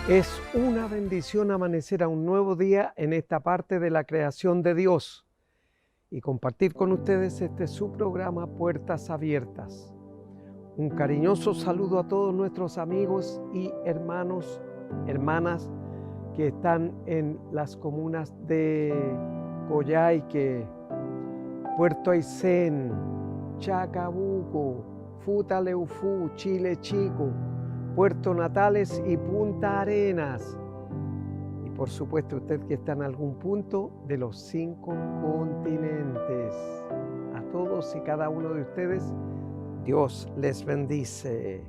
Es una bendición amanecer a un nuevo día en esta parte de la creación de Dios y compartir con ustedes este su programa Puertas Abiertas. Un cariñoso saludo a todos nuestros amigos y hermanos, hermanas que están en las comunas de Coyhaique, Puerto Aysén, Chacabuco, Futaleufú, Chile Chico, Puerto Natales y Punta Arenas. Y por supuesto usted que está en algún punto de los 5 continentes. A todos y cada uno de ustedes, Dios les bendice.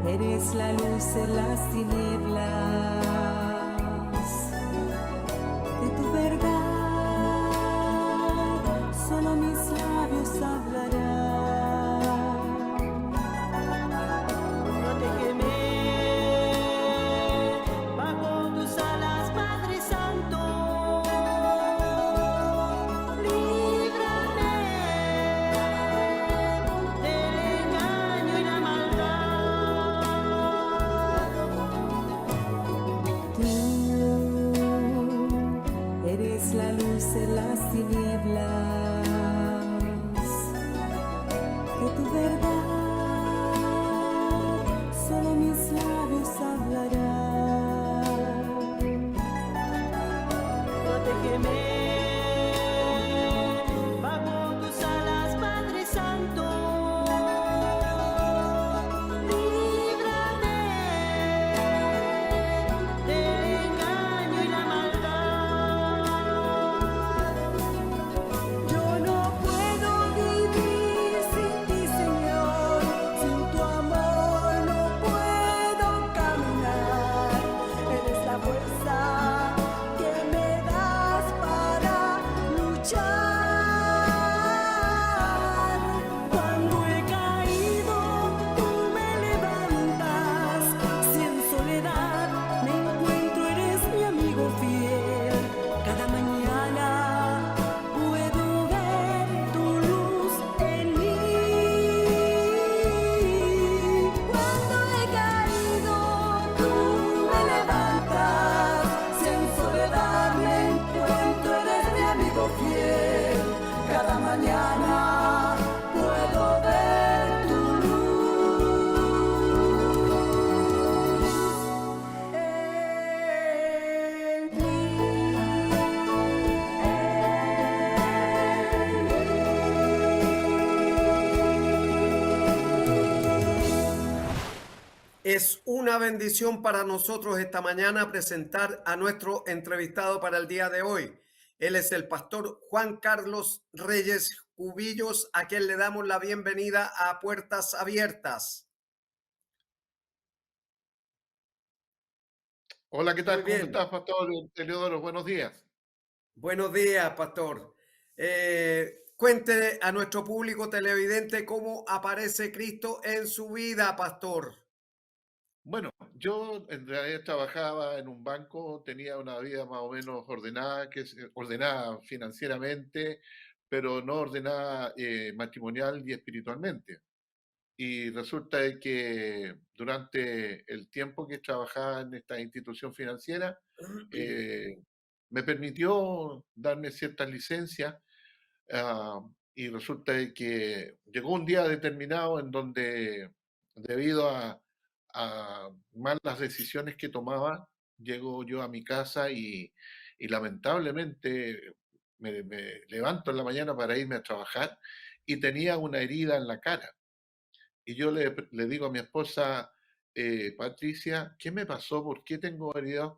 Eres la luz en las tinieblas, de tu verdad solo mis labios hablarán. No te quemé bajo tus alas, Padre Santo, líbrame del engaño y la maldad. Es una bendición para nosotros esta mañana presentar a nuestro entrevistado para el día de hoy. Él es el pastor Juan Carlos Reyes Cubillos, a quien le damos la bienvenida a Puertas Abiertas. Hola, ¿qué Muy tal? ¿Cómo bien. estás, Pastor Eleodoro? Buenos días. Buenos días, pastor. Cuente a nuestro público televidente cómo aparece Cristo en su vida, pastor. Bueno, yo en realidad trabajaba en un banco, tenía una vida más o menos ordenada, ordenada financieramente, pero no ordenada matrimonial y espiritualmente. Y resulta de que durante el tiempo que trabajaba en esta institución financiera, eh, me permitió darme ciertas licencias. Ah, y resulta de que llegó un día determinado en donde, debido a malas decisiones que tomaba, llego yo a mi casa y lamentablemente me levanto en la mañana para irme a trabajar y tenía una herida en la cara. Y yo le digo a mi esposa, Patricia, ¿qué me pasó? ¿Por qué tengo herida?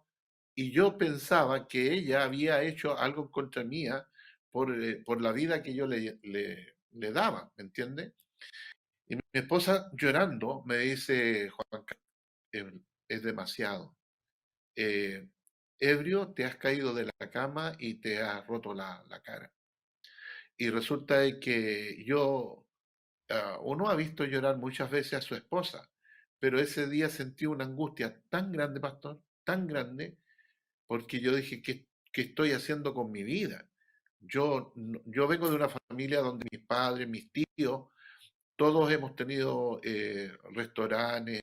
Y yo pensaba que ella había hecho algo en contra mía por la vida que yo le daba, ¿me entiende? Y mi esposa llorando me dice, Juan, es demasiado. Eh, Ebrio, te has caído de la cama y te has roto la cara. Y resulta de que uno ha visto llorar muchas veces a su esposa, pero ese día sentí una angustia tan grande, pastor, tan grande, porque yo dije, ¿qué estoy haciendo con mi vida? Yo vengo de una familia donde mis padres, mis tíos, todos hemos tenido restaurantes,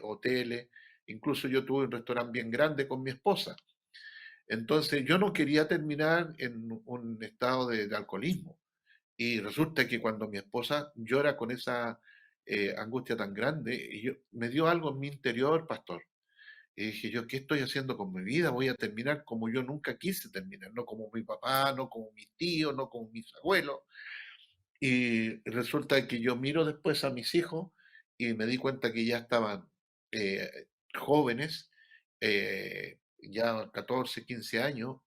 hoteles, incluso yo tuve un restaurante bien grande con mi esposa. Entonces yo no quería terminar en un estado de alcoholismo. Y resulta que cuando mi esposa llora con esa angustia tan grande, me dio algo en mi interior, pastor. Y dije yo, ¿qué estoy haciendo con mi vida? Voy a terminar como yo nunca quise terminar, no como mi papá, no como mis tíos, no como mis abuelos. Y resulta que yo miro después a mis hijos y me di cuenta que ya estaban jóvenes, ya 14, 15 años,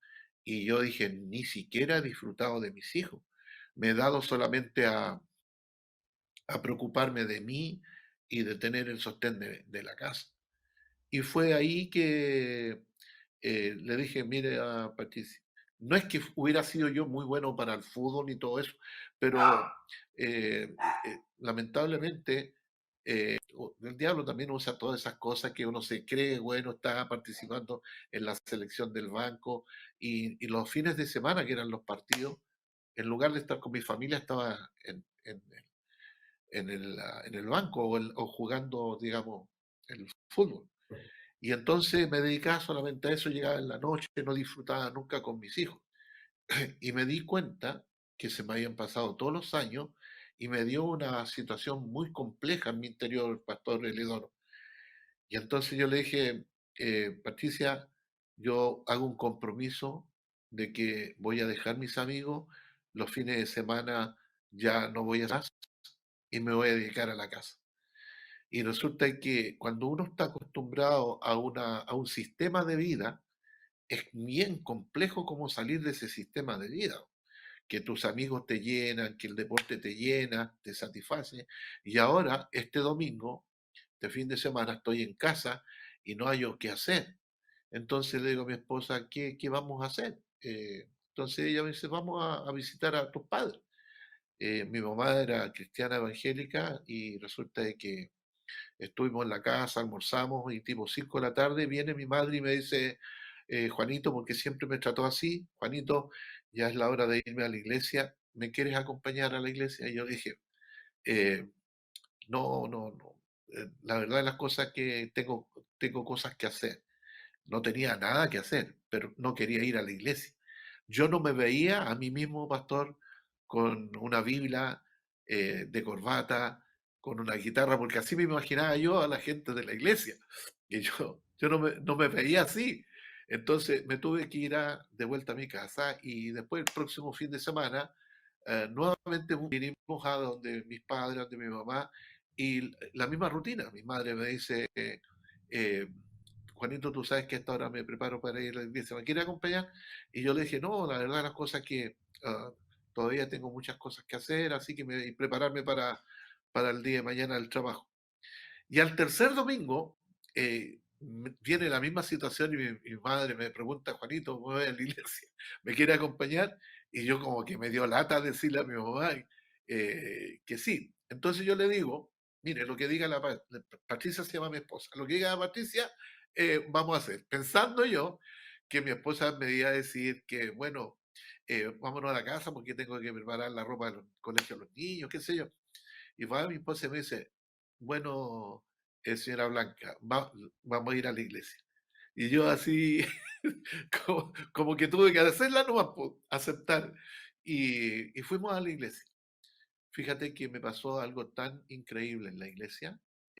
y yo dije, ni siquiera he disfrutado de mis hijos. Me he dado solamente a preocuparme de mí y de tener el sostén de la casa. Y fue ahí que le dije, mire a Patricia, no es que hubiera sido yo muy bueno para el fútbol ni todo eso, pero lamentablemente el diablo también usa todas esas cosas que uno se cree, bueno, está participando en la selección del banco y los fines de semana, que eran los partidos, en lugar de estar con mi familia, estaba en el banco o jugando, digamos, el fútbol. Y entonces me dedicaba solamente a eso, llegaba en la noche, no disfrutaba nunca con mis hijos. Y me di cuenta que se me habían pasado todos los años y me dio una situación muy compleja en mi interior, Pastor Eledoro. Y entonces yo le dije, Patricia, yo hago un compromiso de que voy a dejar mis amigos, los fines de semana ya no voy a más y me voy a dedicar a la casa. Y resulta que cuando uno está acostumbrado a un sistema de vida, es bien complejo como salir de ese sistema de vida. Que tus amigos te llenan, que el deporte te llena, te satisface. Y ahora, este domingo, de fin de semana, estoy en casa y no hay qué hacer. Entonces le digo a mi esposa, ¿qué vamos a hacer? Entonces ella me dice, vamos a visitar a tus padres. Mi mamá era cristiana evangélica y resulta de que estuvimos en la casa, almorzamos y tipo 5 de la tarde viene mi madre y me dice, Juanito, porque siempre me trató así, Juanito, ya es la hora de irme a la iglesia, ¿me quieres acompañar a la iglesia? Y yo dije, "Eh, no, la verdad de las cosas es que tengo cosas que hacer. No tenía nada que hacer, pero no quería ir a la iglesia. Yo no me veía a mí mismo, pastor, con una Biblia de corbata, con una guitarra, porque así me imaginaba yo a la gente de la iglesia. Y yo no me veía así. Entonces me tuve que ir de vuelta a mi casa y después el próximo fin de semana nuevamente vinimos a donde mis padres, donde mi mamá, y la misma rutina. Mi madre me dice, eh, Juanito, tú sabes que a esta hora me preparo para ir a la iglesia, ¿me quiere acompañar? Y yo le dije, no, la verdad las cosas que todavía tengo muchas cosas que hacer, así que y prepararme para el día de mañana del trabajo. Y al tercer domingo viene la misma situación y mi madre me pregunta, Juanito, ¿cómo voy a la iglesia? ¿Me quiere acompañar? Y yo como que me dio lata decirle a mi mamá que sí. Entonces yo le digo, mire, lo que diga Patricia se llama mi esposa, lo que diga Patricia, vamos a hacer. Pensando yo que mi esposa me iba a decir que, bueno, vámonos a la casa porque tengo que preparar la ropa del colegio de los niños, qué sé yo. Y va mi esposa y me dice, bueno, señora Blanca, vamos a ir a la iglesia. Y yo así, como que tuve que hacerla nomás, aceptar. Y fuimos a la iglesia. Fíjate que me pasó algo tan increíble en la iglesia.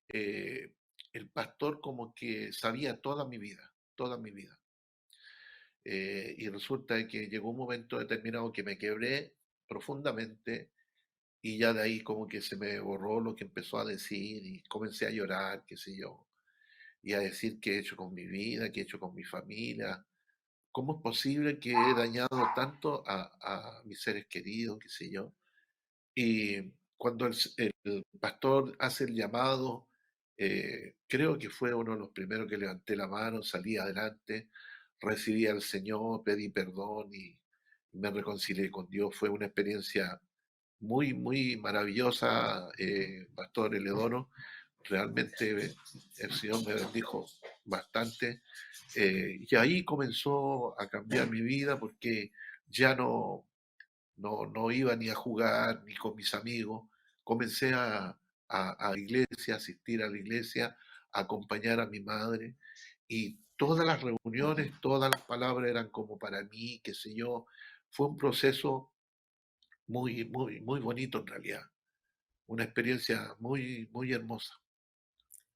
El pastor como que sabía toda mi vida, toda mi vida. Y resulta que llegó un momento determinado que me quebré profundamente y ya de ahí como que se me borró lo que empezó a decir y comencé a llorar, qué sé yo, y a decir qué he hecho con mi vida, qué he hecho con mi familia. ¿Cómo es posible que he dañado tanto a mis seres queridos, qué sé yo? Y cuando el pastor hace el llamado, creo que fue uno de los primeros que levanté la mano, salí adelante, recibí al Señor, pedí perdón y me reconcilié con Dios. Fue una experiencia muy, muy maravillosa, Pastor Eledono. Realmente el Señor me bendijo bastante. Y ahí comenzó a cambiar mi vida porque ya no iba ni a jugar ni con mis amigos. Comencé a la iglesia, asistir a la iglesia, a acompañar a mi madre y todas las reuniones, todas las palabras eran como para mí, qué sé yo. Fue un proceso muy, muy, muy bonito en realidad. Una experiencia muy, muy hermosa.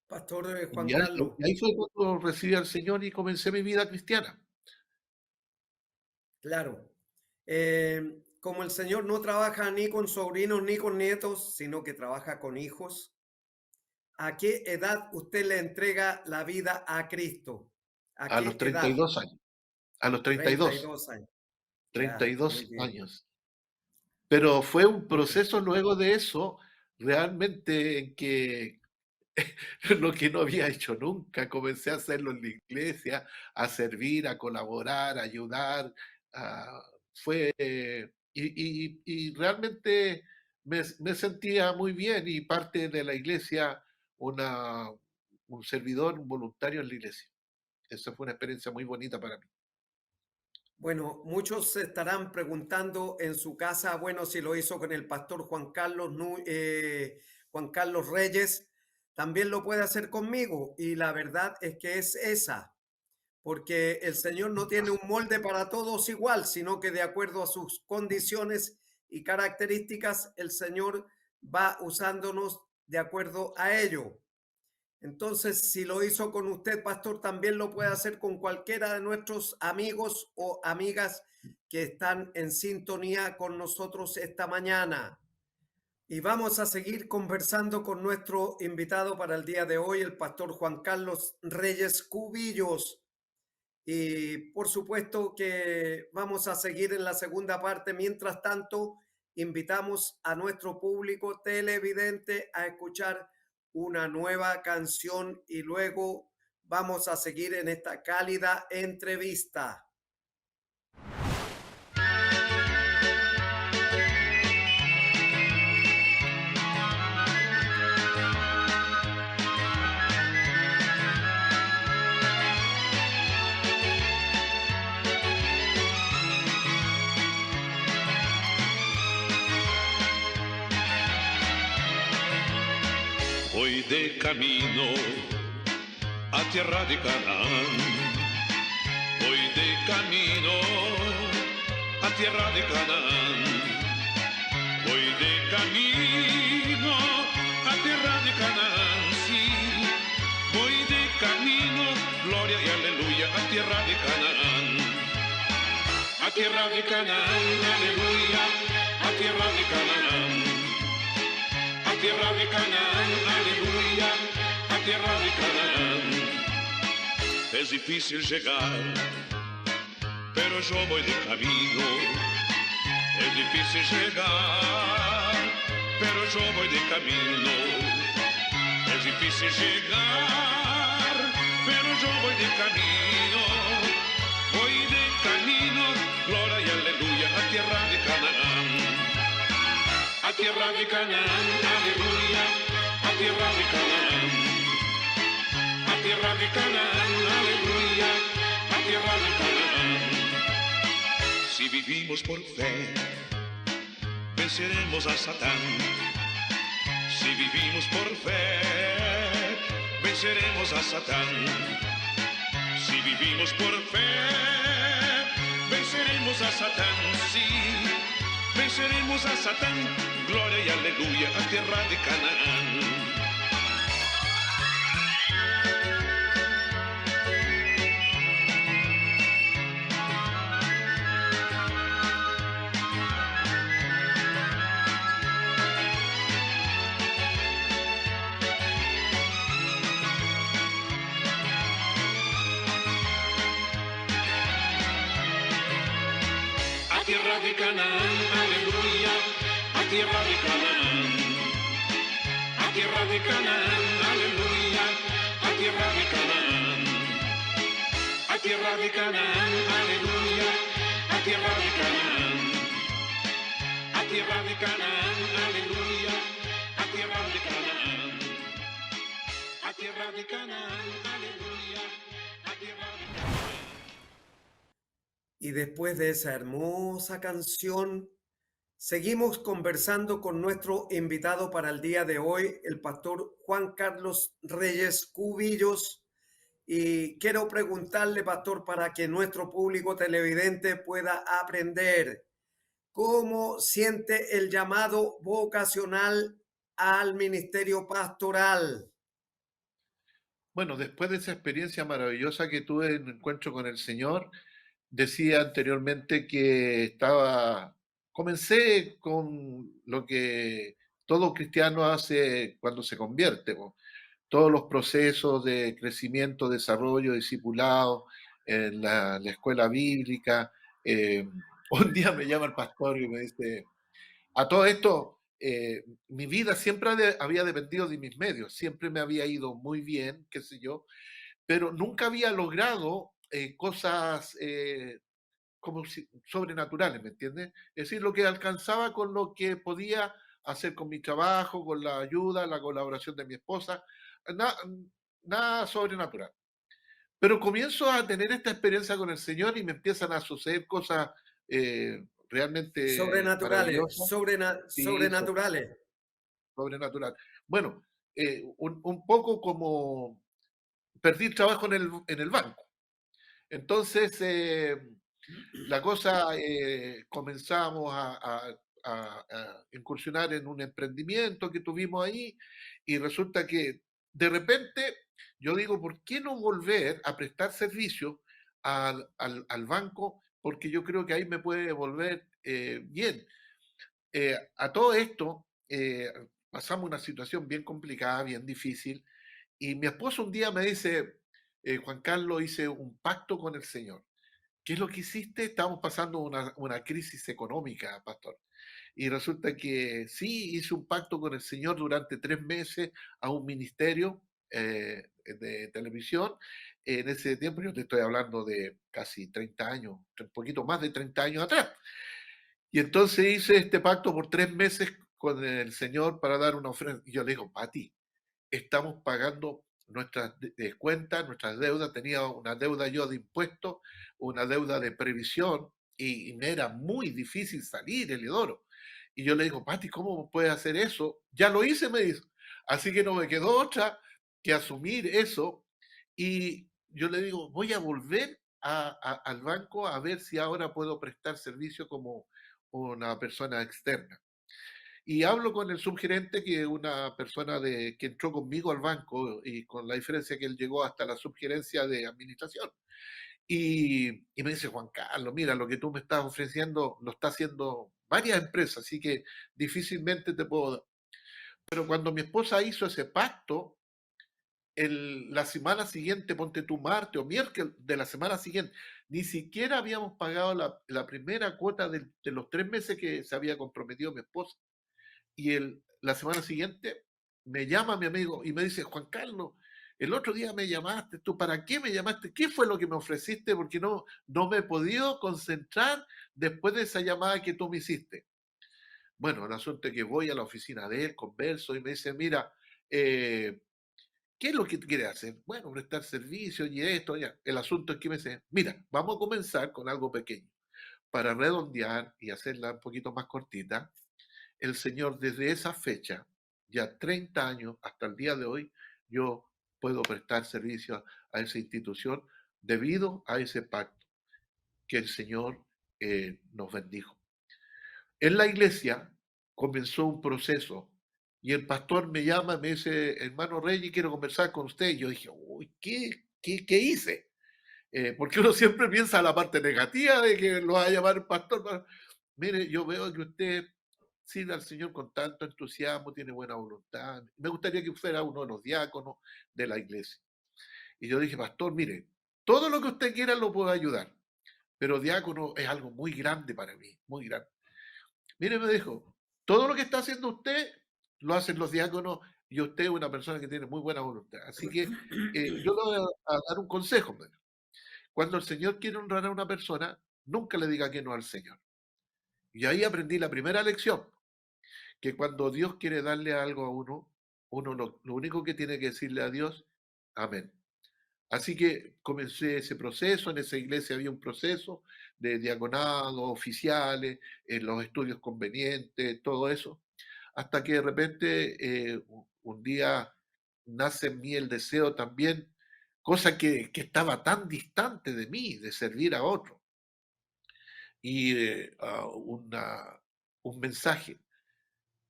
Pastor Juan Y Carlos. ahí fue cuando recibí al Señor y comencé mi vida cristiana. Claro. Como el Señor no trabaja ni con sobrinos ni con nietos, sino que trabaja con hijos, ¿a qué edad usted le entrega la vida a Cristo? ¿A A los qué edad? 32 años. A los 32. 32 años. Ya, muy 32 bien. años. Pero fue un Muy bien. proceso luego de eso, realmente en que lo que no había hecho nunca, comencé a hacerlo en la iglesia, a servir, a colaborar, a ayudar. Fue, y realmente me sentía muy bien y parte de la iglesia, un servidor, un voluntario en la iglesia. Esa fue una experiencia muy bonita para mí. Bueno, muchos se estarán preguntando en su casa, bueno, si lo hizo con el pastor Juan Carlos, Juan Carlos Reyes, también lo puede hacer conmigo. Y la verdad es que es esa, porque el Señor no tiene un molde para todos igual, sino que de acuerdo a sus condiciones y características, el Señor va usándonos de acuerdo a ello. Entonces, si lo hizo con usted, pastor, también lo puede hacer con cualquiera de nuestros amigos o amigas que están en sintonía con nosotros esta mañana. Y vamos a seguir conversando con nuestro invitado para el día de hoy, el pastor Juan Carlos Reyes Cubillos. Y por supuesto que vamos a seguir en la segunda parte. Mientras tanto, invitamos a nuestro público televidente a escuchar una nueva canción y luego vamos a seguir en esta cálida entrevista. Voy de camino a tierra de Canaán. Voy de camino a tierra de Canaán. Voy de camino a tierra de Canaán, sí. Voy de camino, gloria y aleluya, a tierra de Canaán. A tierra de Canaán, aleluya, a tierra de Canaán. A tierra de Canaán, aleluya, a tierra de Canaán. es difícil llegar, pero yo voy de camino. Es difícil llegar, pero yo voy de camino. Es difícil llegar, pero yo voy de camino. Voy de camino, gloria y aleluya, a tierra de Canaán. A tierra de Canaán, aleluya, a tierra de Canaán. A tierra de Canaán, aleluya, a tierra de Canaán. Si vivimos por fe, venceremos a Satán. Si vivimos por fe, venceremos a Satán. Si vivimos por fe, venceremos a Satán. Sí, venceremos a Satán. Gloria y aleluya, a tierra de Canaán. A tierra de Canaán, aleluya, a tierra de Canaán. A tierra de Canaán, aleluya, a tierra de Canaán. A tierra de Canaán, aleluya, a tierra de Canaán. A tierra de Canaán, aleluya, a tierra de Canaán. A tierra de Canaán, aleluya, a tierra de Canaán. Y después de esa hermosa canción, seguimos conversando con nuestro invitado para el día de hoy, el pastor Juan Carlos Reyes Cubillos. Y quiero preguntarle, pastor, para que nuestro público televidente pueda aprender, ¿cómo siente el llamado vocacional al ministerio pastoral? Bueno, después de esa experiencia maravillosa que tuve en el encuentro con el Señor, decía anteriormente que comencé con lo que todo cristiano hace cuando se convierte, po. Todos los procesos de crecimiento, desarrollo, discipulado, en la escuela bíblica. Un día me llama el pastor y me dice, a todo esto, mi vida siempre había dependido de mis medios, siempre me había ido muy bien, qué sé yo, pero nunca había logrado cosas como sobrenaturales, ¿me entiendes? Es decir, lo que alcanzaba con lo que podía hacer con mi trabajo, con la ayuda, la colaboración de mi esposa, na- nada sobrenatural. Pero comienzo a tener esta experiencia con el Señor y me empiezan a suceder cosas realmente Sobrenaturales, maravillosas. Sí, sobrenaturales. sobrenatural. Bueno, un poco como perdí trabajo en el banco. Entonces, la cosa, comenzamos a incursionar en un emprendimiento que tuvimos ahí y resulta que de repente yo digo, ¿por qué no volver a prestar servicio al banco? Porque yo creo que ahí me puede volver bien. A todo esto, pasamos una situación bien complicada, bien difícil, y mi esposo un día me dice, Juan Carlos, hice un pacto con el Señor. ¿Qué es lo que hiciste? Estamos pasando una crisis económica, pastor. Y resulta que sí, hice un pacto con el Señor durante 3 meses a un ministerio de televisión. En ese tiempo, yo te estoy hablando de casi 30 años, un poquito más de 30 años atrás. Y entonces hice este pacto por 3 meses con el Señor para dar una ofrenda. Y yo le digo, Pati, estamos pagando nuestras cuentas, nuestras deudas. Tenía una deuda yo de impuestos, una deuda de previsión, y me era muy difícil salir, Eliodoro. Y yo le digo, Pati, ¿cómo puedes hacer eso? Ya lo hice, me dijo. Así que no me quedó otra que asumir eso. Y yo le digo, voy a volver al banco a ver si ahora puedo prestar servicio como una persona externa. Y hablo con el subgerente, que es una persona que entró conmigo al banco, y con la diferencia que él llegó hasta la subgerencia de administración. Y me dice, Juan Carlos, mira, lo que tú me estás ofreciendo lo está haciendo varias empresas, así que difícilmente te puedo dar. Pero cuando mi esposa hizo ese pacto, la semana siguiente, ponte tú martes o miércoles de la semana siguiente, ni siquiera habíamos pagado la primera cuota de los 3 meses que se había comprometido mi esposa. Y la semana siguiente me llama mi amigo y me dice, Juan Carlos, el otro día me llamaste, ¿tú para qué me llamaste? ¿Qué fue lo que me ofreciste? Porque no me he podido concentrar después de esa llamada que tú me hiciste. Bueno, el asunto es que voy a la oficina de él, converso y me dice, mira, ¿qué es lo que quieres hacer? Bueno, prestar servicio y esto, ya. El asunto es que me dice, mira, vamos a comenzar con algo pequeño. Para redondear y hacerla un poquito más cortita, el Señor desde esa fecha, ya 30 años hasta el día de hoy, yo puedo prestar servicio a esa institución debido a ese pacto que el Señor nos bendijo. En la iglesia comenzó un proceso y el pastor me llama y me dice, hermano Reyes, quiero conversar con usted. Y yo dije, uy, ¿qué hice? Porque uno siempre piensa la parte negativa de que lo va a llamar el pastor. Mire, yo veo que usted sirve al Señor con tanto entusiasmo, tiene buena voluntad. Me gustaría que fuera uno de los diáconos de la iglesia. Y yo dije, pastor, mire, todo lo que usted quiera lo puedo ayudar, pero diácono es algo muy grande para mí, muy grande. Mire, me dijo, todo lo que está haciendo usted lo hacen los diáconos y usted es una persona que tiene muy buena voluntad. Así que yo le voy a dar un consejo. Me dijo. Cuando el Señor quiere honrar a una persona, nunca le diga que no al Señor. Y ahí aprendí la primera lección, que cuando Dios quiere darle algo a uno lo único que tiene que decirle a Dios, amén. Así que comencé ese proceso, en esa iglesia había un proceso de diaconado, oficiales, en los estudios convenientes, todo eso, hasta que de repente un día nace en mí el deseo también, cosa que estaba tan distante de mí, de servir a otro, y un mensaje,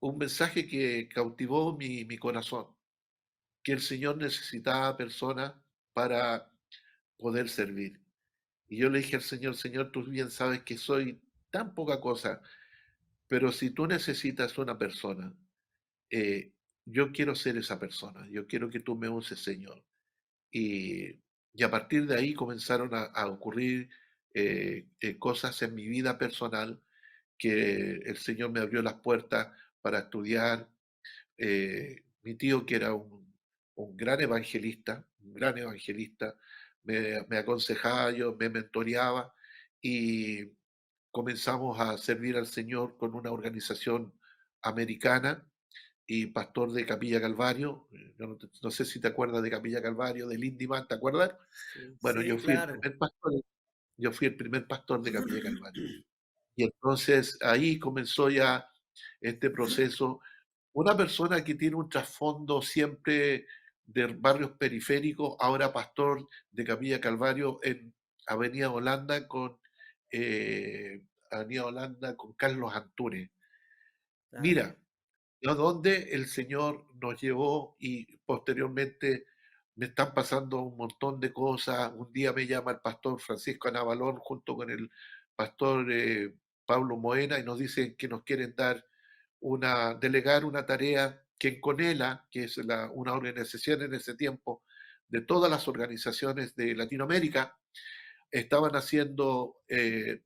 un mensaje que cautivó mi corazón, que el Señor necesitaba personas para poder servir. Y yo le dije al Señor, Señor, tú bien sabes que soy tan poca cosa, pero si tú necesitas una persona, eh, yo quiero ser esa persona, yo quiero que tú me uses, Señor. Y, y a partir de ahí comenzaron a ocurrir cosas en mi vida personal que el Señor me abrió las puertas para estudiar. Mi tío, que era un gran evangelista, me aconsejaba, yo me mentoreaba y comenzamos a servir al Señor con una organización americana y pastor de Capilla Calvario. Yo no sé si te acuerdas de Capilla Calvario, de Lindyman, ¿te acuerdas? Sí, Bueno, sí, claro. yo fui el primer pastor de Capilla Calvario. Y entonces ahí comenzó ya este proceso. Una persona que tiene un trasfondo siempre de barrios periféricos, ahora pastor de Capilla Calvario en Avenida Holanda Avenida Holanda con Carlos Antunes. Claro. Mira, a dónde el Señor nos llevó y posteriormente me están pasando un montón de cosas. Un día me llama el pastor Francisco Anabalón junto con el pastor Pablo Moena y nos dicen que nos quieren delegar una tarea que en Conela, que es una organización en ese tiempo de todas las organizaciones de Latinoamérica, estaban haciendo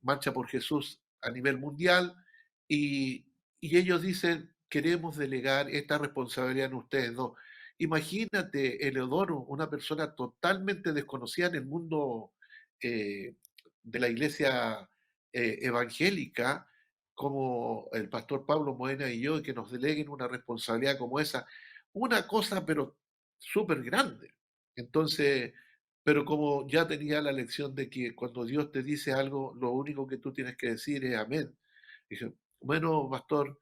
Marcha por Jesús a nivel mundial y, y ellos dicen, queremos delegar esta responsabilidad en ustedes dos. Imagínate, Eleodoro, una persona totalmente desconocida en el mundo eh, de la iglesia evangélica, como el pastor Pablo Moena y yo, y que nos deleguen una responsabilidad como esa. Una cosa, pero súper grande. Entonces, pero como ya tenía la lección de que cuando Dios te dice algo, lo único que tú tienes que decir es amén. Dije, bueno, pastor,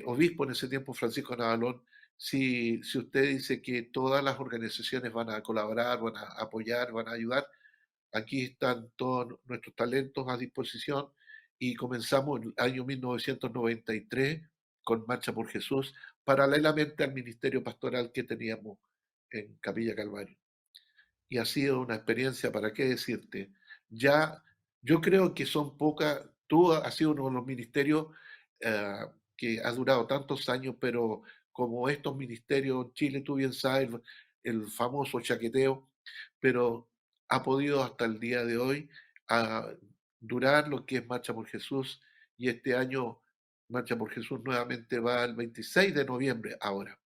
obispo en ese tiempo, Francisco Navalón, si usted dice que todas las organizaciones van a colaborar, van a apoyar, van a ayudar, aquí están todos nuestros talentos a disposición y comenzamos el año 1993 con Marcha por Jesús, paralelamente al ministerio pastoral que teníamos en Capilla Calvario y ha sido una experiencia, ¿para qué decirte? Ya, yo creo que son pocas, tú has sido uno de los ministerios eh, que ha durado tantos años, pero como estos ministerios en Chile, tú bien sabes, el famoso chaqueteo, pero ha podido hasta el día de hoy durar lo que es Marcha por Jesús, y este año Marcha por Jesús nuevamente va el 26 de noviembre ahora.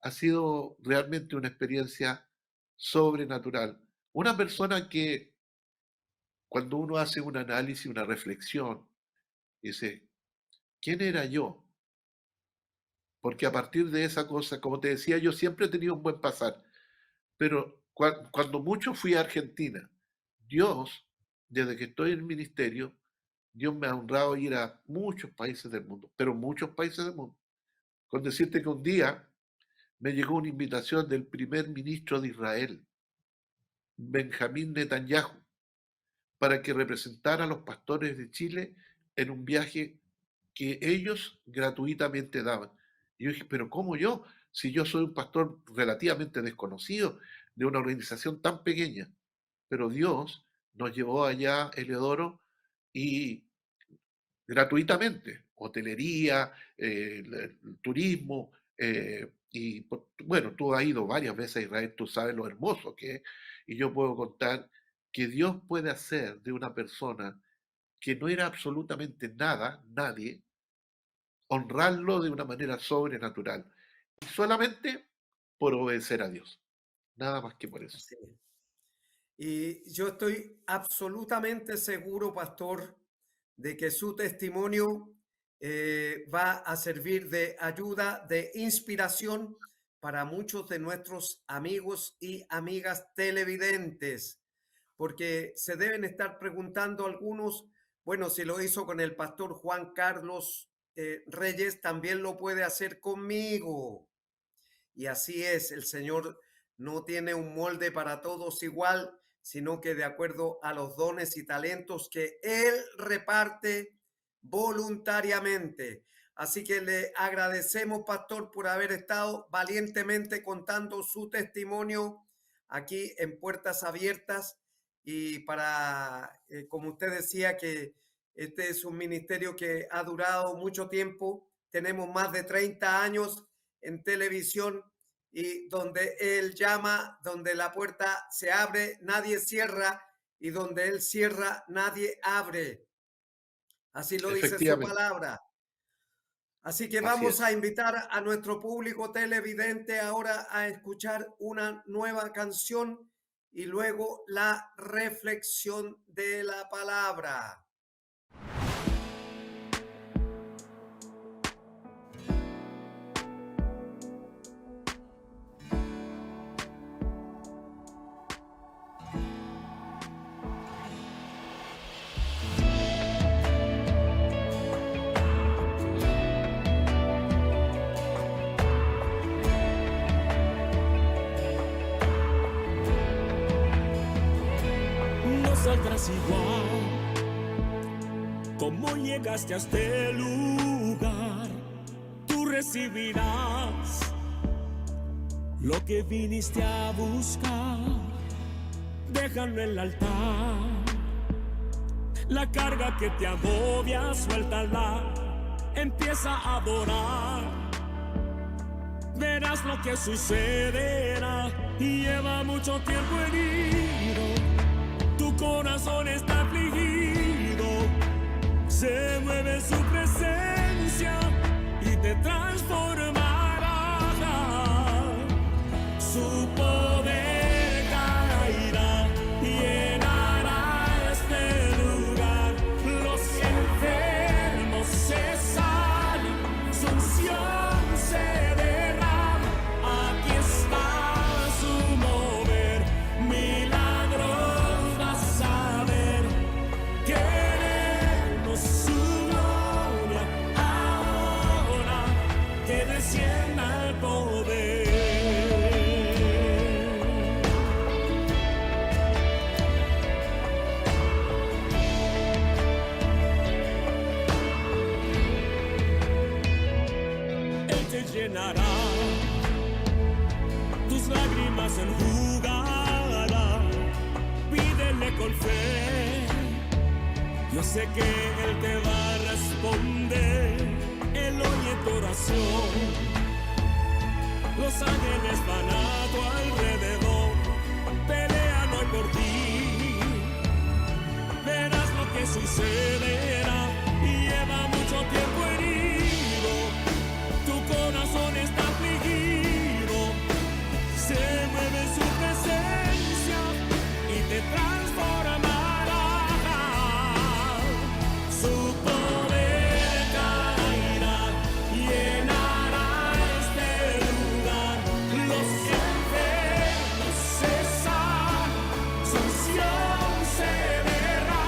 Ha sido realmente una experiencia sobrenatural. Una persona que cuando uno hace un análisis, una reflexión, dice, ¿quién era yo? Porque a partir de esa cosa, como te decía, yo siempre he tenido un buen pasar, pero cuando mucho fui a Argentina, Dios, desde que estoy en el ministerio, Dios me ha honrado ir a muchos países del mundo, pero muchos países del mundo. Con decirte que un día me llegó una invitación del primer ministro de Israel, Benjamín Netanyahu, para que representara a los pastores de Chile en un viaje que ellos gratuitamente daban. Y yo dije, pero ¿cómo yo? Si yo soy un pastor relativamente desconocido de una organización tan pequeña. Pero Dios nos llevó allá, Eleodoro, y gratuitamente, hotelería, turismo, y bueno, tú has ido varias veces a Israel, tú sabes lo hermoso que es, y yo puedo contar que Dios puede hacer de una persona que no era absolutamente nada, nadie, honrarlo de una manera sobrenatural, y solamente por obedecer a Dios, nada más que por eso. Así es. Y yo estoy absolutamente seguro, pastor, de que su testimonio va a servir de ayuda, de inspiración para muchos de nuestros amigos y amigas televidentes, porque se deben estar preguntando algunos, bueno, si lo hizo con el pastor Juan Carlos Reyes, también lo puede hacer conmigo. Y así es, el Señor no tiene un molde para todos igual, sino que de acuerdo a los dones y talentos que Él reparte voluntariamente. Así que le agradecemos, pastor, por haber estado valientemente contando su testimonio aquí en Puertas Abiertas. Y para, como usted decía, que este es un ministerio que ha durado mucho tiempo. Tenemos más de 30 años en televisión, y donde Él llama, donde la puerta se abre, nadie cierra, y donde Él cierra, nadie abre. Así lo dice su palabra. Así que vamos a invitar a nuestro público televidente ahora a escuchar una nueva canción y luego la reflexión de la palabra. Saldrás igual como llegaste a este lugar. Tú recibirás lo que viniste a buscar. Déjalo en el altar. La carga que te agobia, suéltala. Empieza a adorar. Verás lo que sucederá. Y lleva mucho tiempo herido. Tu corazón está afligido, se mueve su presencia y te transformará. Su poder caerá y llenará este lugar. Los enfermos se sanan, su unción se derrama. Aquí está su mover, milagros. Descienda el poder. Él te llenará, tus lágrimas enjugará. Pídele con fe, yo sé que Él te va a responder. Él oye tu oración, los ángeles van a tu alrededor, pelean hoy por ti. Verás lo que sucederá y lleva mucho tiempo herido. Tu corazón está afligido, se mueve en su presencia y te transformará. Su poder caerá, llenará este lugar. Los enfermos cesan, su unción se verá.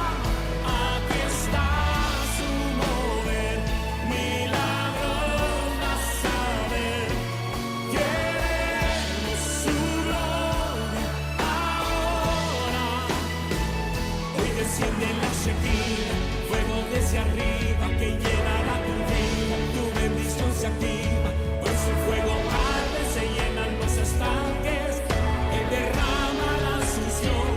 Aquí está su mover, milagros vas a ver. Queremos su gloria ahora. Hoy desciende la Shekinah, fuego desde arriba que llenará tu vida, tu bendición se activa. Hoy su fuego arde, se llenan los estanques, Él derrama la unción.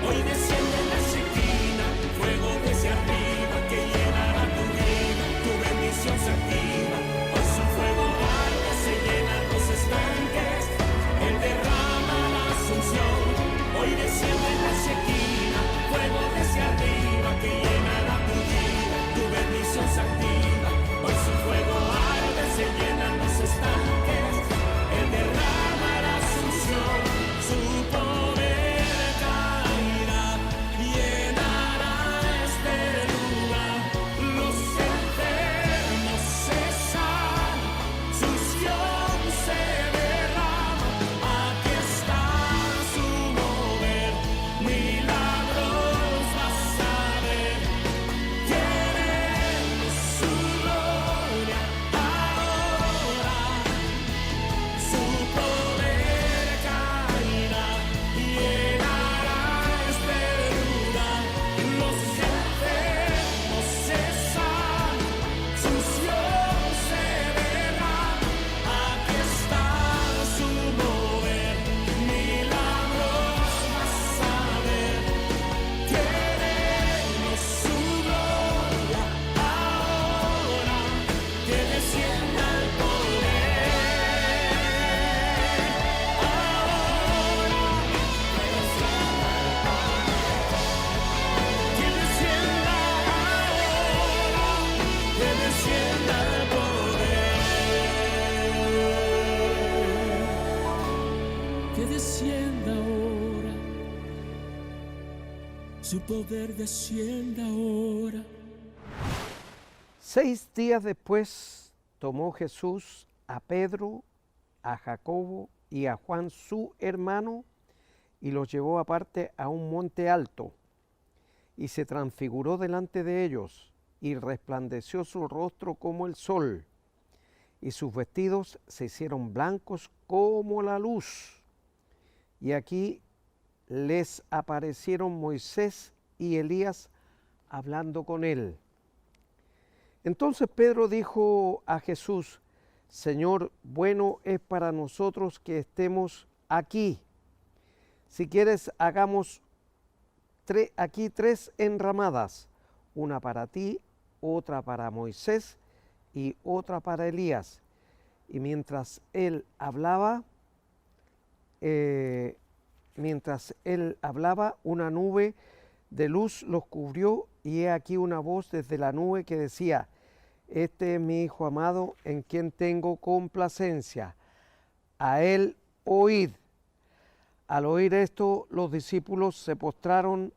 Hoy desciende la Shekinah, fuego desde arriba que llenará tu vida, tu bendición se activa. Hoy su fuego arde, se llenan los estanques, Él derrama la unción. Hoy desciende la Shekinah, fuego desde arriba que llenará tu vida, tu bendición se activa. Hoy su fuego arde, se llenan los estanques, Él derrama la unción. Su poder caerá, llenará este lugar. Los enfermos cesan, su unción se derrama. Aquí está su mover, milagros vas a ver. Queremos su gloria ahora. Su poder caerá, llenará este lugar. Los enfermos cesan, su unción se derrama. Aquí está su mover, milagros vas a ver. Queremos su gloria ahora, que descienda el poder ahora, que descienda ahora, que descienda el poder, que descienda ahora. Su poder descienda ahora. 6 días después tomó Jesús a Pedro, a Jacobo y a Juan su hermano y los llevó aparte a un monte alto y se transfiguró delante de ellos y resplandeció su rostro como el sol y sus vestidos se hicieron blancos como la luz. Y aquí les aparecieron Moisés y Elías hablando con él. Entonces Pedro dijo a Jesús: Señor, bueno es para nosotros que estemos aquí. Si quieres, hagamos aquí 3 enramadas, una para ti, otra para Moisés y otra para Elías. Y mientras él hablaba, una nube de luz los cubrió, y he aquí una voz desde la nube que decía: Este es mi Hijo amado, en quien tengo complacencia. A él oíd. Al oír esto, los discípulos se postraron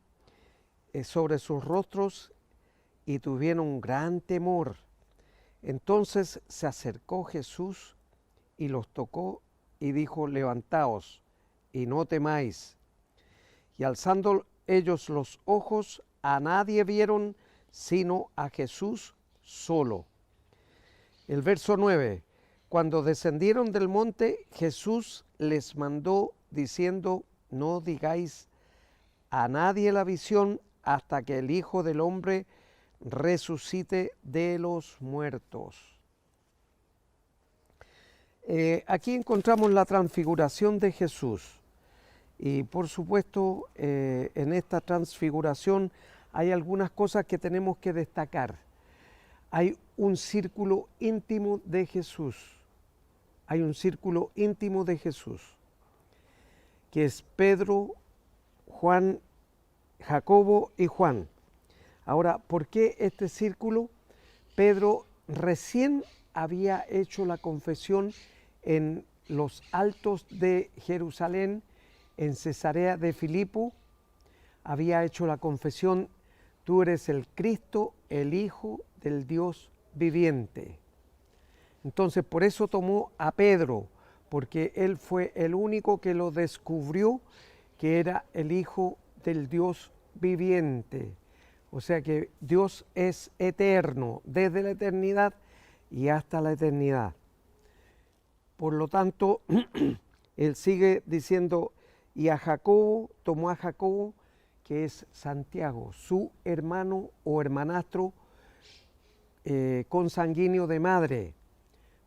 sobre sus rostros y tuvieron gran temor. Entonces se acercó Jesús y los tocó y dijo: Levantaos y no temáis. Y alzando ellos los ojos, a nadie vieron sino a Jesús solo. El verso 9. Cuando descendieron del monte, Jesús les mandó diciendo: No digáis a nadie la visión hasta que el Hijo del Hombre resucite de los muertos. Aquí encontramos la transfiguración de Jesús. Y por supuesto, en esta transfiguración hay algunas cosas que tenemos que destacar. Hay un círculo íntimo de Jesús. hay un círculo íntimo de Jesús, que es Pedro, Juan, Jacobo y Juan. Ahora, ¿por qué este círculo? Pedro recién había hecho la confesión en los altos de Jerusalén, en Cesarea de Filipo, había hecho la confesión: tú eres el Cristo, el Hijo del Dios viviente. Entonces, por eso tomó a Pedro, porque él fue el único que lo descubrió, que era el Hijo del Dios viviente. O sea que Dios es eterno, desde la eternidad y hasta la eternidad. Por lo tanto, él sigue diciendo, y a Jacobo, tomó a Jacobo, que es Santiago, su hermano o hermanastro consanguíneo de madre,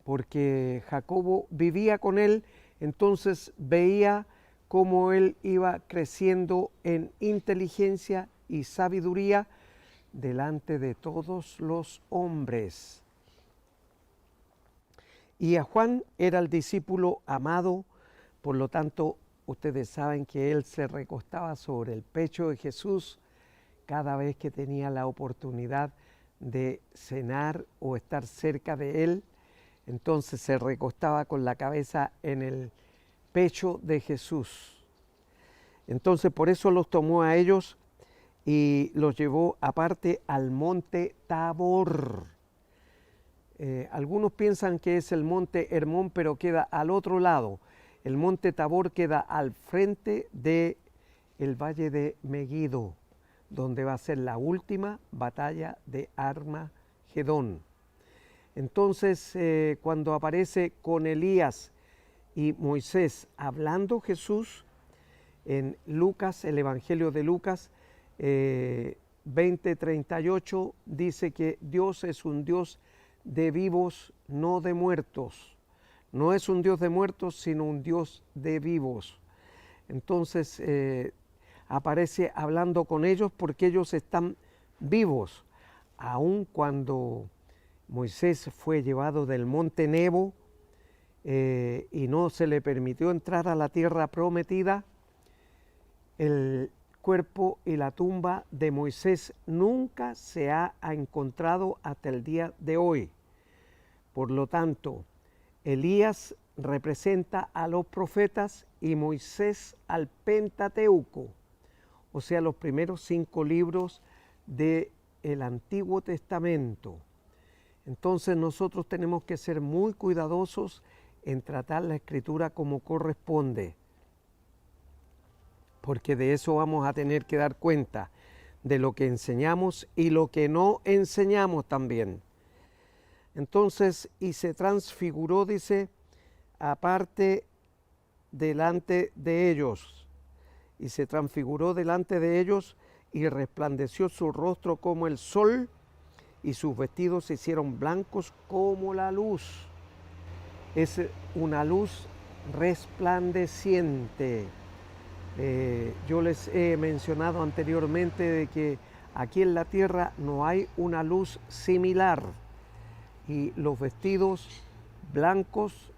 porque Jacobo vivía con él, entonces veía cómo él iba creciendo en inteligencia y sabiduría delante de todos los hombres. Y a Juan era el discípulo amado, por lo tanto, ustedes saben que él se recostaba sobre el pecho de Jesús cada vez que tenía la oportunidad de cenar o estar cerca de él. Entonces se recostaba con la cabeza en el pecho de Jesús. Entonces por eso los tomó a ellos y los llevó aparte al monte Tabor. Algunos piensan que es el monte Hermón, pero queda al otro lado. El monte Tabor queda al frente del valle de Meguido, donde va a ser la última batalla de Armagedón. Entonces, cuando aparece con Elías y Moisés hablando Jesús, en Lucas, el Evangelio de Lucas 20:38, dice que Dios es un Dios de vivos, no de muertos. No es un Dios de muertos, sino un Dios de vivos. Entonces aparece hablando con ellos porque ellos están vivos. Aun cuando Moisés fue llevado del monte Nebo y no se le permitió entrar a la tierra prometida, el cuerpo y la tumba de Moisés nunca se ha encontrado hasta el día de hoy. Por lo tanto, Elías representa a los profetas y Moisés al Pentateuco, o sea, los primeros 5 libros del Antiguo Testamento. Entonces nosotros tenemos que ser muy cuidadosos en tratar la Escritura como corresponde, porque de eso vamos a tener que dar cuenta, de lo que enseñamos y lo que no enseñamos también. Entonces, y se transfiguró, dice, aparte delante de ellos, y se transfiguró delante de ellos, y resplandeció su rostro como el sol, y sus vestidos se hicieron blancos como la luz. Es una luz resplandeciente. Yo les he mencionado anteriormente de que aquí en la tierra no hay una luz similar, y los vestidos blancos,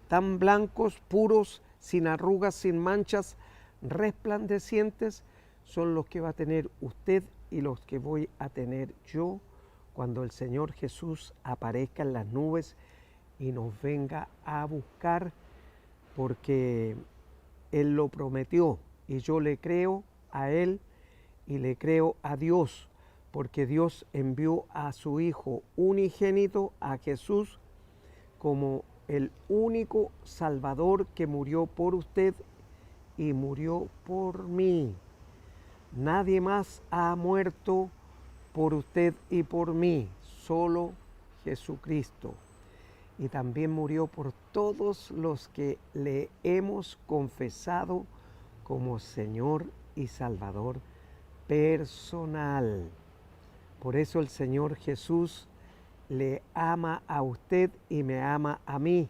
tan blancos, puros, sin arrugas, sin manchas, resplandecientes, son los que va a tener usted y los que voy a tener yo cuando el Señor Jesús aparezca en las nubes y nos venga a buscar, porque Él lo prometió y yo le creo a Él y le creo a Dios, porque Dios envió a su Hijo unigénito, a Jesús, como el único Salvador que murió por usted y murió por mí. Nadie más ha muerto por usted y por mí, solo Jesucristo. Y también murió por todos los que le hemos confesado como Señor y Salvador personal. Por eso el Señor Jesús le ama a usted y me ama a mí,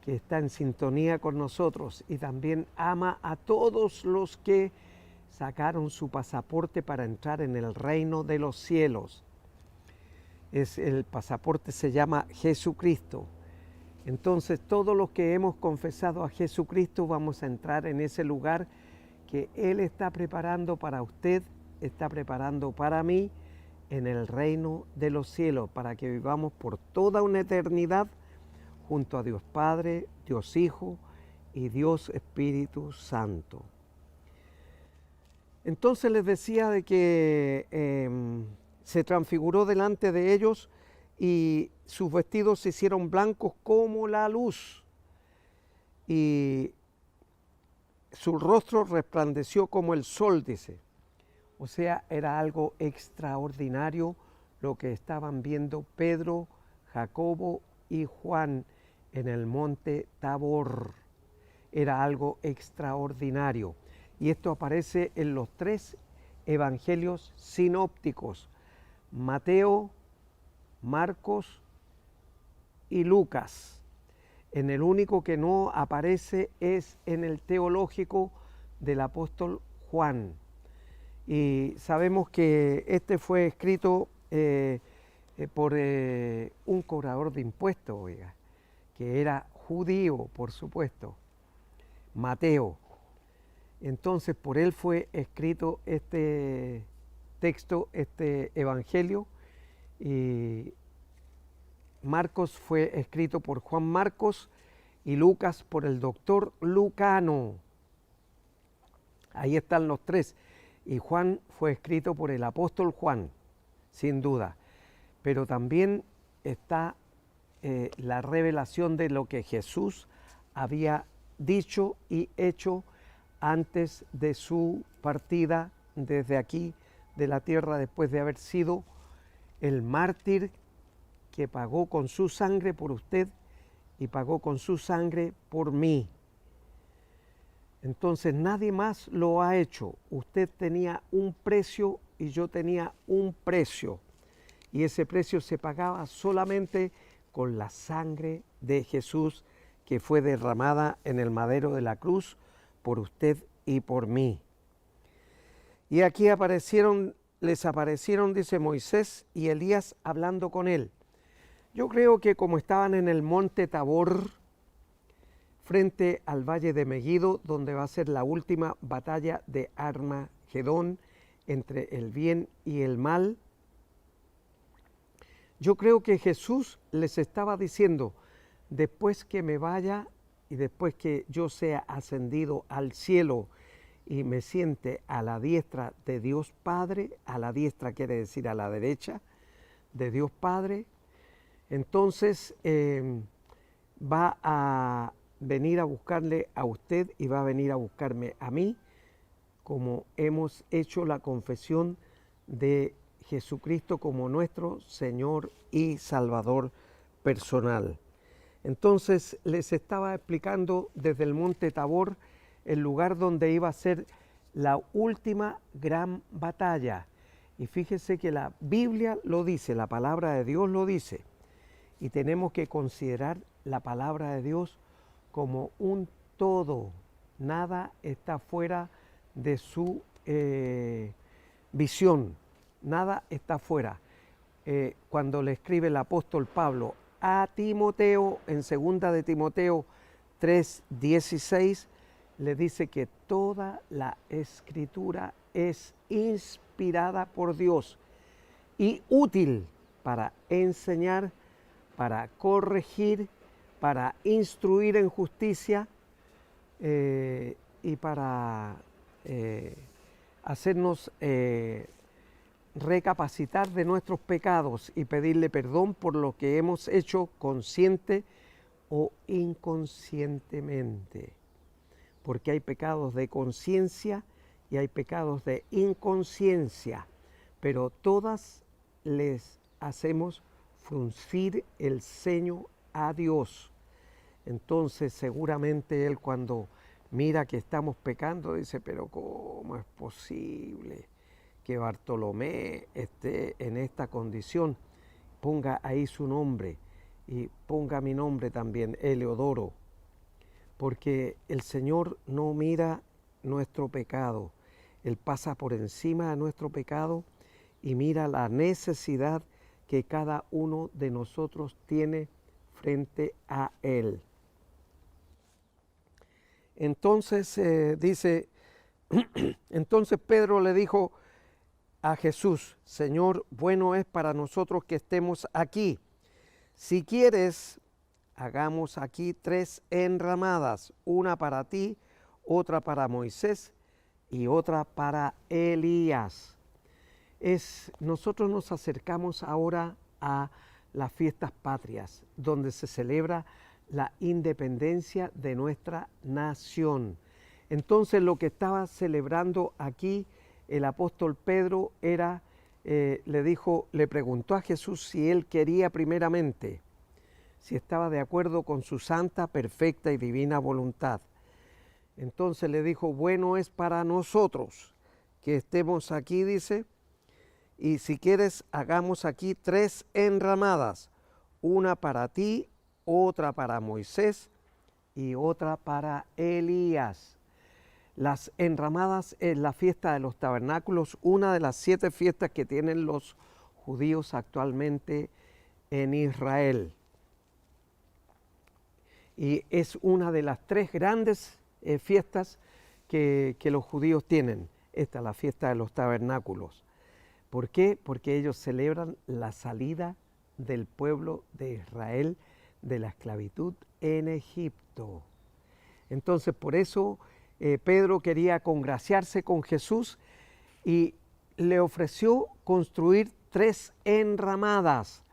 que está en sintonía con nosotros, y también ama a todos los que sacaron su pasaporte para entrar en el reino de los cielos. El pasaporte se llama Jesucristo. Entonces todos los que hemos confesado a Jesucristo vamos a entrar en ese lugar que Él está preparando para usted, está preparando para mí en el reino de los cielos, para que vivamos por toda una eternidad junto a Dios Padre, Dios Hijo y Dios Espíritu Santo. Entonces les decía de que se transfiguró delante de ellos y sus vestidos se hicieron blancos como la luz y su rostro resplandeció como el sol, dice. O sea, era algo extraordinario lo que estaban viendo Pedro, Jacobo y Juan en el monte Tabor. Era algo extraordinario. Y esto aparece en los 3 evangelios sinópticos: Mateo, Marcos y Lucas. En el único que no aparece es en el teológico del apóstol Juan. Y sabemos que este fue escrito por un cobrador de impuestos, oiga, que era judío, por supuesto, Mateo. Entonces por él fue escrito este texto, este evangelio, y Marcos fue escrito por Juan Marcos y Lucas por el doctor Lucano. Ahí están los 3. Y Juan fue escrito por el apóstol Juan, sin duda. Pero también está la revelación de lo que Jesús había dicho y hecho antes de su partida desde aquí, de la tierra, después de haber sido el mártir que pagó con su sangre por usted y pagó con su sangre por mí. Entonces nadie más lo ha hecho. Usted tenía un precio y yo tenía un precio. Y ese precio se pagaba solamente con la sangre de Jesús que fue derramada en el madero de la cruz por usted y por mí. Y aquí les aparecieron, dice, Moisés y Elías hablando con él. Yo creo que como estaban en el monte Tabor, frente al valle de Megiddo, donde va a ser la última batalla de Armagedón entre el bien y el mal, yo creo que Jesús les estaba diciendo, después que me vaya y después que yo sea ascendido al cielo y me siente a la diestra de Dios Padre, a la diestra quiere decir a la derecha de Dios Padre, entonces va a venir a buscarle a usted y va a venir a buscarme a mí, como hemos hecho la confesión de Jesucristo como nuestro Señor y Salvador personal. Entonces les estaba explicando desde el monte Tabor el lugar donde iba a ser la última gran batalla. Y fíjese que la Biblia lo dice, la palabra de Dios lo dice. Y tenemos que considerar la palabra de Dios como un todo. Nada está fuera de su visión. Nada está fuera. Cuando le escribe el apóstol Pablo a Timoteo, en 2 de Timoteo 3:16, le dice que toda la escritura es inspirada por Dios y útil para enseñar, para corregir, para instruir en justicia y para hacernos recapacitar de nuestros pecados y pedirle perdón por lo que hemos hecho consciente o inconscientemente. Porque hay pecados de conciencia y hay pecados de inconsciencia, pero todas les hacemos fruncir el ceño a Dios. Entonces seguramente Él, cuando mira que estamos pecando, dice, pero ¿cómo es posible que Bartolomé esté en esta condición? Ponga ahí su nombre y ponga mi nombre también, Eleodoro, porque el Señor no mira nuestro pecado, Él pasa por encima de nuestro pecado y mira la necesidad que cada uno de nosotros tiene frente a él. Entonces dice, entonces Pedro le dijo a Jesús: Señor, bueno es para nosotros que estemos aquí. Si quieres, hagamos aquí 3 enramadas, una para ti, otra para Moisés y otra para Elías. Nosotros nos acercamos ahora a las fiestas patrias, donde se celebra la independencia de nuestra nación. Entonces, lo que estaba celebrando aquí el apóstol Pedro era, le preguntó a Jesús si él quería primeramente, si estaba de acuerdo con su santa, perfecta y divina voluntad. Entonces le dijo: bueno es para nosotros que estemos aquí, dice, y si quieres hagamos aquí 3 enramadas, una para ti, otra para Moisés y otra para Elías. Las enramadas es la fiesta de los tabernáculos, una de las 7 fiestas que tienen los judíos actualmente en Israel. Y es una de las 3 grandes fiestas que los judíos tienen. Esta es la fiesta de los tabernáculos. ¿Por qué? Porque ellos celebran la salida del pueblo de Israel de la esclavitud en Egipto. Entonces, por eso Pedro quería congraciarse con Jesús y le ofreció construir 3 enramadas.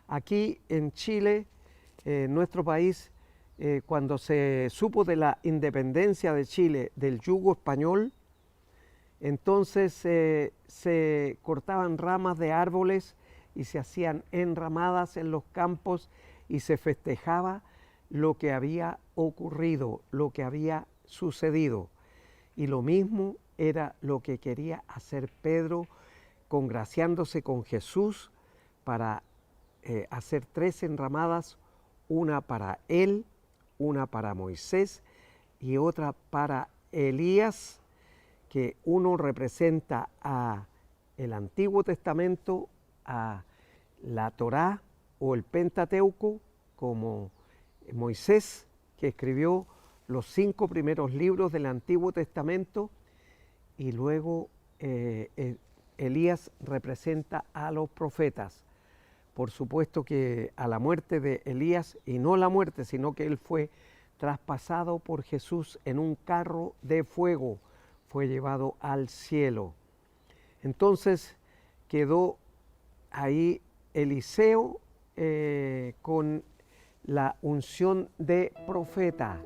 Aquí en Chile, nuestro país, cuando se supo de la independencia de Chile del yugo español, entonces se cortaban ramas de árboles y se hacían enramadas en los campos y se festejaba lo que había ocurrido, lo que había sucedido. Y lo mismo era lo que quería hacer Pedro, congraciándose con Jesús para hacer 3 enramadas, una para él, una para Moisés y otra para Elías, que uno representa a el Antiguo Testamento, a la Torá o el Pentateuco, como Moisés, que escribió los 5 primeros libros del Antiguo Testamento, y luego Elías representa a los profetas. Por supuesto que a la muerte de Elías, y no la muerte, sino que él fue traspasado por Jesús en un carro de fuego, fue llevado al cielo. Entonces quedó ahí Eliseo con la unción de profeta,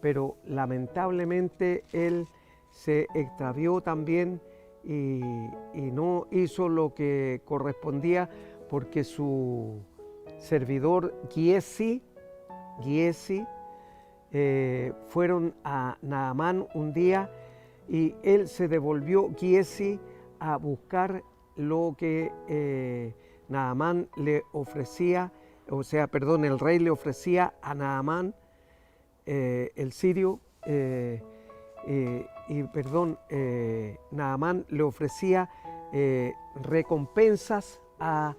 pero lamentablemente él se extravió también y no hizo lo que correspondía, porque su servidor Giesi fueron a Naamán un día y él se devolvió, Giesi, a buscar lo que Naamán le ofrecía, el rey le ofrecía a Naamán, el sirio, Naamán le ofrecía recompensas a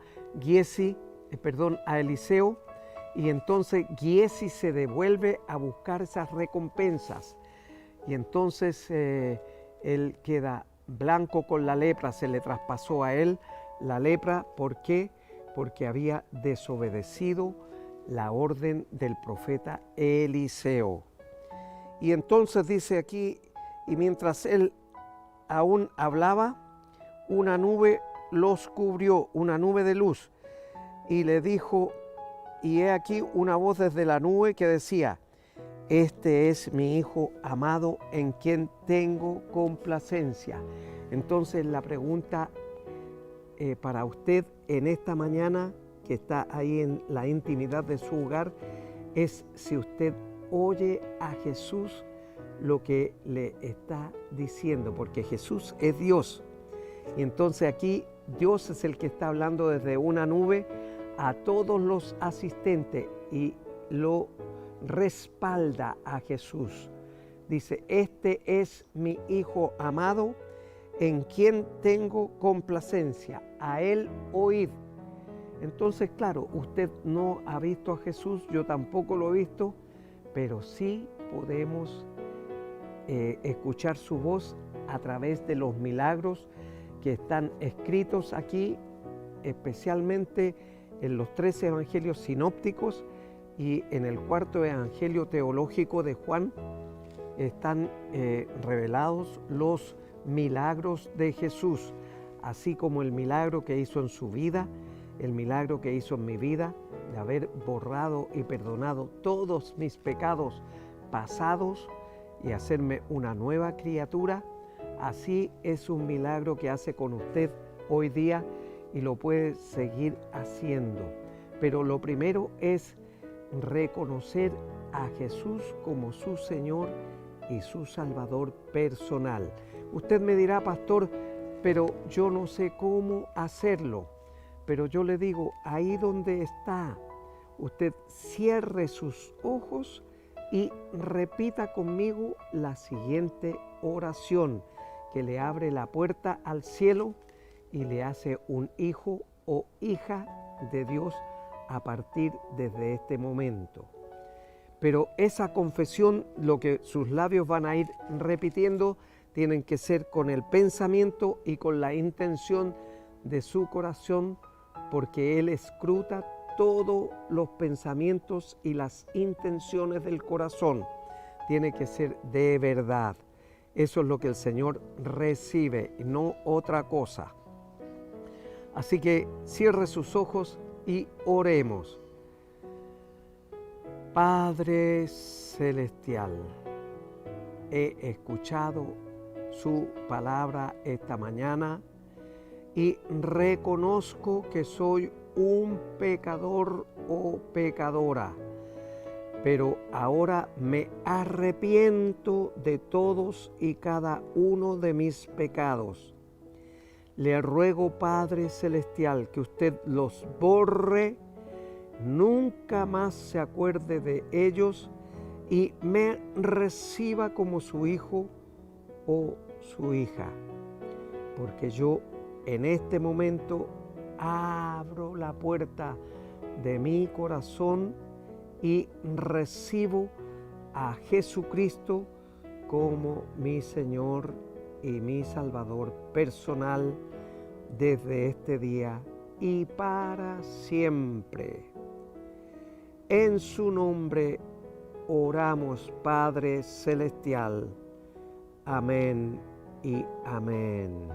a Eliseo, y entonces Giesi se devuelve a buscar esas recompensas, y entonces él queda blanco con la lepra, se le traspasó a él la lepra. ¿Por qué? Porque había desobedecido la orden del profeta Eliseo. Y entonces dice aquí: y mientras él aún hablaba, una nube los cubrió, una nube de luz, y le dijo, y he aquí una voz desde la nube que decía: este es mi Hijo amado, en quien tengo complacencia. Entonces la pregunta para usted en esta mañana, que está ahí en la intimidad de su hogar, es si usted oye a Jesús lo que le está diciendo, porque Jesús es Dios. Y entonces aquí Dios es el que está hablando desde una nube a todos los asistentes y lo respalda a Jesús. Dice: este es mi Hijo amado, en quien tengo complacencia, a él oíd. Entonces, claro, usted no ha visto a Jesús, yo tampoco lo he visto, pero sí podemos escuchar su voz a través de los milagros que están escritos aquí, especialmente en los 13 evangelios sinópticos y en el 4 evangelio teológico de Juan. Están revelados los milagros de Jesús, así como el milagro que hizo en su vida, el milagro que hizo en mi vida, de haber borrado y perdonado todos mis pecados pasados y hacerme una nueva criatura. Así es un milagro que hace con usted hoy día y lo puede seguir haciendo. Pero lo primero es reconocer a Jesús como su Señor y su Salvador personal. Usted me dirá, pastor, pero yo no sé cómo hacerlo. Pero yo le digo, ahí donde está, usted cierre sus ojos y repita conmigo la siguiente oración que le abre la puerta al cielo y le hace un hijo o hija de Dios a partir desde este momento. Pero esa confesión, lo que sus labios van a ir repitiendo, tienen que ser con el pensamiento y con la intención de su corazón, porque Él escruta todos los pensamientos y las intenciones del corazón. Tiene que ser de verdad. Eso es lo que el Señor recibe, no otra cosa. Así que cierre sus ojos y oremos. Padre Celestial, he escuchado su palabra esta mañana y reconozco que soy un pecador o pecadora, pero ahora me arrepiento de todos y cada uno de mis pecados. Le ruego, Padre Celestial, que usted los borre, nunca más se acuerde de ellos y me reciba como su hijo o su hija, porque yo en este momento abro la puerta de mi corazón y recibo a Jesucristo como mi Señor y mi Salvador personal desde este día y para siempre. En su nombre oramos, Padre Celestial. Amén y amén.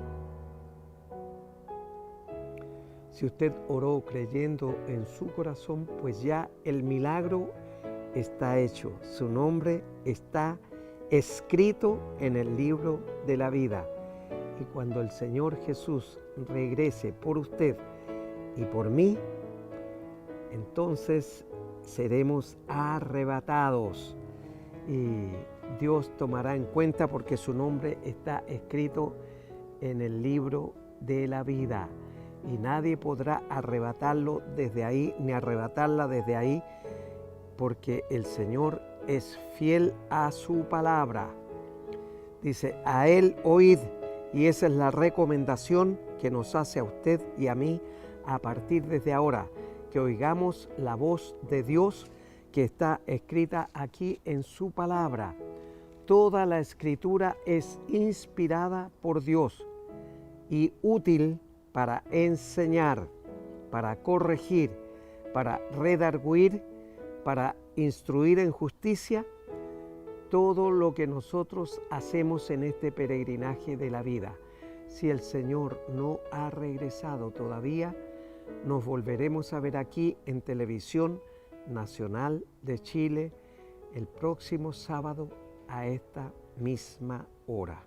Si usted oró creyendo en su corazón, pues ya el milagro está hecho. Su nombre está escrito en el libro de la vida. Y cuando el Señor Jesús regrese por usted y por mí, entonces seremos arrebatados. Y Dios tomará en cuenta porque su nombre está escrito en el libro de la vida. Y nadie podrá arrebatarlo desde ahí, ni arrebatarla desde ahí, porque el Señor es fiel a su palabra. Dice, a Él oíd, y esa es la recomendación que nos hace a usted y a mí a partir desde ahora, que oigamos la voz de Dios que está escrita aquí en su palabra. Toda la escritura es inspirada por Dios y útil para enseñar, para corregir, para redarguir, para instruir en justicia, todo lo que nosotros hacemos en este peregrinaje de la vida. Si el Señor no ha regresado todavía, nos volveremos a ver aquí en Televisión Nacional de Chile el próximo sábado a esta misma hora.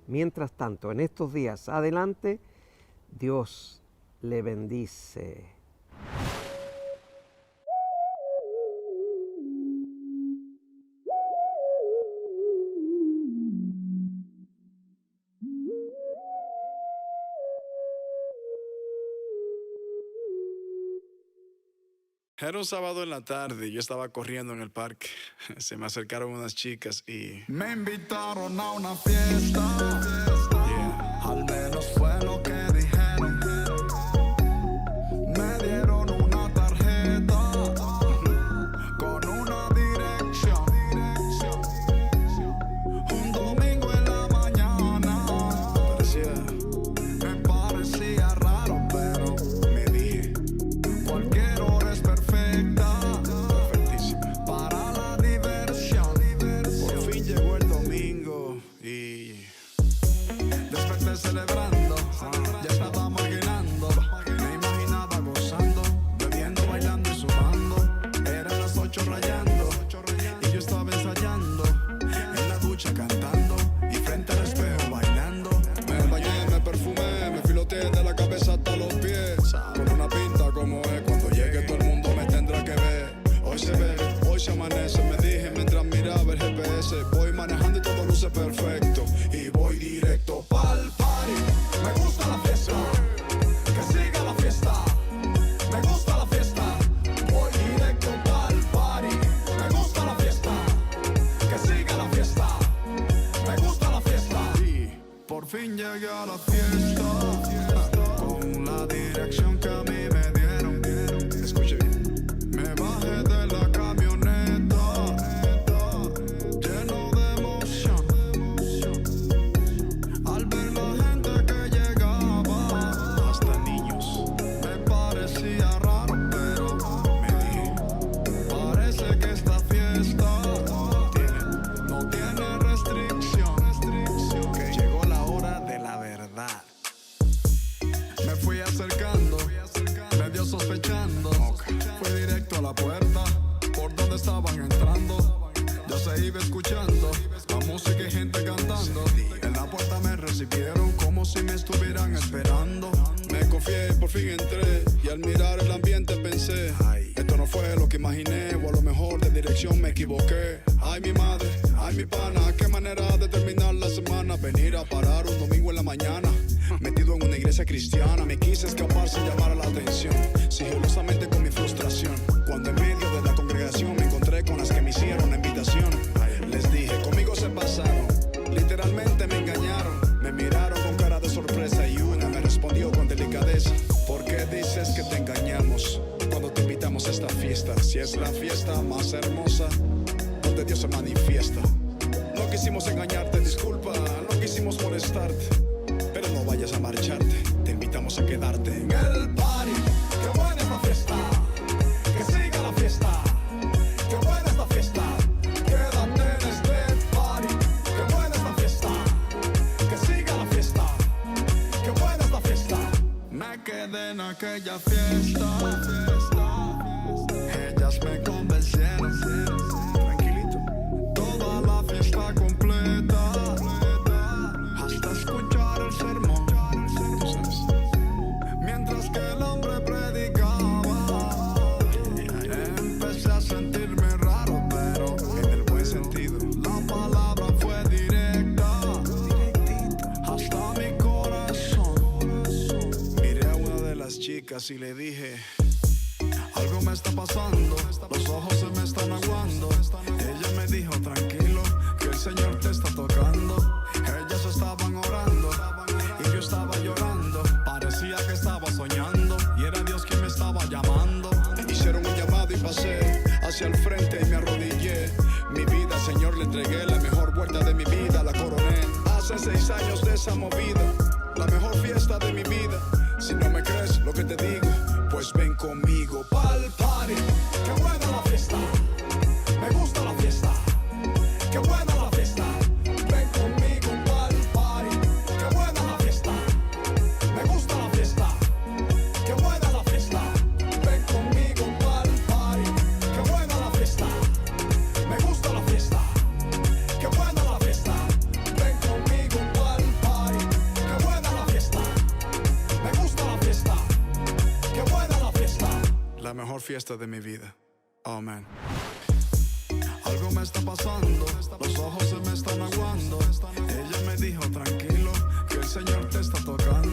Mientras tanto, en estos días adelante, Dios le bendice. Era un sábado en la tarde, yo estaba corriendo en el parque. Se me acercaron unas chicas y me invitaron a una fiesta. Al menos fue lo que dijeron. Me la fiesta, con la dirección que a mí me dieron. Escuche bien. Me bajé de la camioneta, lleno de emoción, al ver la gente que llegaba. Hasta niños. Me parecía raro, pero me dije, parece que esta fiesta no tiene restricción. Que llegó la hora de la verdad. Me fui acercando, medio sospechando. Fui directo a la puerta, por donde estaban entrando. Yo se iba escuchando la música y gente cantando. En la puerta me recibieron como si me estuvieran esperando. Me confié, por fin entré. Y al mirar el ambiente pensé, esto no fue lo que imaginé. O a lo mejor de dirección me equivoqué. Ay, mi madre, ay, mi pana. Qué manera de terminar la semana. Venir a parar un domingo en la mañana. Metido en una iglesia cristiana. Me quise escapar sin llamar la atención. Sigilosamente con mi frustración. Cuando en medio de la congregación me encontré con las que me hicieron la invitación. Les dije, conmigo se pasaron. Literalmente me engañaron. Me miraron con cara de sorpresa y una me respondió con delicadeza. ¿Por qué dices que te engañamos cuando te invitamos a esta fiesta? Si es la fiesta más hermosa donde Dios se manifiesta. No quisimos engañarte, disculpa, no quisimos molestarte, pero no vayas a marcharte, te invitamos a quedarte en el party. Qué buena es la fiesta, que siga la fiesta. Qué buena es la fiesta, quédate en este party. Qué buena es la fiesta, que siga la fiesta. Qué buena es la fiesta. Me quedé en aquella fiesta. Ellas me convencieron. Tranquilito. Toda la fiesta completa, hasta escuchar el sermón. Tú sabes. Mientras que el hombre predicaba, empecé a sentirme raro, pero En el buen sentido. la palabra fue directa, hasta mi corazón. Miré a una de las chicas y le dije, Algo me está pasando, los ojos se me están aguando. Ella me dijo, tranquilo, que el Señor te está tocando. Ellas estaban orando y yo estaba llorando. Parecía que estaba soñando y era Dios quien me estaba llamando. hicieron un llamado y pasé hacia el frente y me arrodillé. Mi vida, Señor, le entregué la mejor vuelta de mi vida, la coroné. Hace 6 años de esa movida, la mejor fiesta de mi vida. Si no me crees lo que te digo, pues ven conmigo pa'l party. Qué buena la fiesta, me gusta la fiesta. Qué buena la fiesta, ven conmigo pa'l party. Qué buena la fiesta, me gusta la fiesta. Qué buena la fiesta, ven conmigo pa'l party. Qué buena la fiesta, me gusta la fiesta. Qué buena la fiesta, ven conmigo pa'l party. Qué buena la fiesta, me gusta la fiesta. Qué buena la fiesta. La mejor fiesta de mi vida. Oh, man. Algo me está pasando, los ojos se me están aguando. Ella me dijo, tranquilo, que el Señor te está tocando.